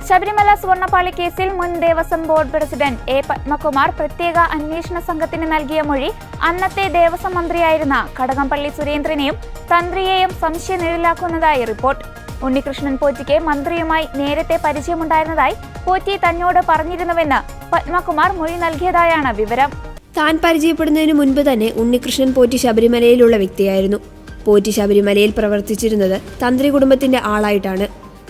ശബരിമല സ്വർണ്ണപ്പാളി കേസിൽ മുൻ Devaswom board president A Padmakumar പ്രത്യേക അന്വേഷണ സംഘത്തിന് നൽകിയ മൊഴി അന്നത്തെ ദേവസ്വം മന്ത്രിയായിരുന്ന കടകംപള്ളി സുരേന്ദ്രനെയും തന്ത്രിയെയും സംശയനിഴലാക്കുന്നതായി റിപ്പോർട്ട്. ഉണ്ണികൃഷ്ണൻ പോറ്റിക്ക് മന്ത്രിയുമായി നേരത്തെ പരിചയമുണ്ടായിരുന്നതായി പോറ്റി തന്നോട് പറഞ്ഞിരുന്നുവെന്ന് പത്മകുമാർ മൊഴി നൽകിയതായാണ് വിവരം. താൻ പരിചയപ്പെടുന്നതിന് മുൻപ് തന്നെ ഉണ്ണികൃഷ്ണൻ പോറ്റി ശബരിമലയിലുള്ള വ്യക്തിയായിരുന്നു. പോറ്റി ശബരിമലയിൽ പ്രവർത്തിച്ചിരുന്നത് തന്ത്രി കുടുംബത്തിന്റെ ആളായിട്ടാണ്.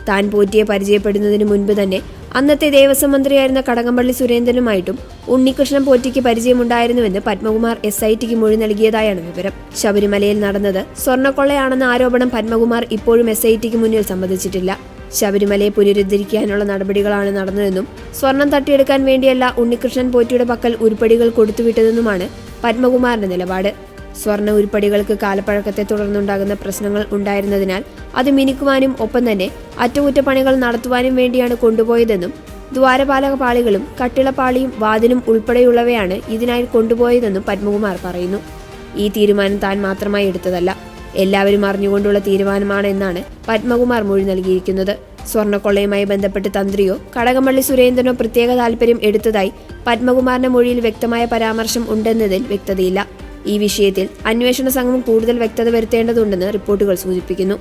താൻ പോറ്റിയെ പരിചയപ്പെടുന്നതിന് മുൻപ് തന്നെ അന്നത്തെ ദേവസ്വം മന്ത്രിയായിരുന്ന കടകംപള്ളി സുരേന്ദ്രനുമായിട്ടും ഉണ്ണികൃഷ്ണൻ പോറ്റിക്ക് പരിചയമുണ്ടായിരുന്നുവെന്ന് പത്മകുമാർ SITക്ക് മൊഴി നൽകിയതായാണ് വിവരം. ശബരിമലയിൽ നടന്നത് സ്വർണ്ണക്കൊള്ളയാണെന്ന ആരോപണം പത്മകുമാർ ഇപ്പോഴും SITക്ക് മുന്നിൽ സമ്മതിച്ചിട്ടില്ല. ശബരിമലയെ പുനരുദ്ധരിക്കാനുള്ള നടപടികളാണ് നടന്നതെന്നും സ്വർണം തട്ടിയെടുക്കാൻ വേണ്ടിയല്ല ഉണ്ണികൃഷ്ണൻ പോറ്റിയുടെ പക്കൽ ഉരുപ്പടികൾ കൊടുത്തുവിട്ടതെന്നുമാണ് പത്മകുമാറിന്റെ നിലപാട്. സ്വർണ്ണ ഉരുപ്പടികൾക്ക് കാലപ്പഴക്കത്തെ തുടർന്നുണ്ടാകുന്ന പ്രശ്നങ്ങൾ ഉണ്ടായിരുന്നതിനാൽ അത് മിനുക്കുവാനും ഒപ്പം തന്നെ അറ്റകുറ്റപ്പണികൾ നടത്തുവാനും വേണ്ടിയാണ് കൊണ്ടുപോയതെന്നും ദ്വാരപാലക പാളികളും കട്ടിളപ്പാളിയും വാതിലും ഉൾപ്പെടെയുള്ളവയാണ് ഇതിനായി കൊണ്ടുപോയതെന്നും പത്മകുമാർ പറയുന്നു. ഈ തീരുമാനം താൻ മാത്രമായി എടുത്തതല്ല, എല്ലാവരും അറിഞ്ഞുകൊണ്ടുള്ള തീരുമാനമാണ് എന്നാണ് പത്മകുമാർ മൊഴി നൽകിയിരിക്കുന്നത്. സ്വർണ്ണക്കൊള്ളയുമായി ബന്ധപ്പെട്ട് തന്ത്രിയോ കടകംപള്ളി സുരേന്ദ്രനോ പ്രത്യേക താൽപര്യം എടുത്തതായി പത്മകുമാറിന്റെ മൊഴിയിൽ വ്യക്തമായ പരാമർശം ഉണ്ടെന്നതിൽ വ്യക്തതയില്ല. ഈ വിഷയത്തിൽ അന്വേഷണ സംഘം കൂടുതൽ വ്യക്തത വരുത്തേണ്ടതുണ്ടെന്ന് റിപ്പോർട്ടുകൾ സൂചിപ്പിക്കുന്നു.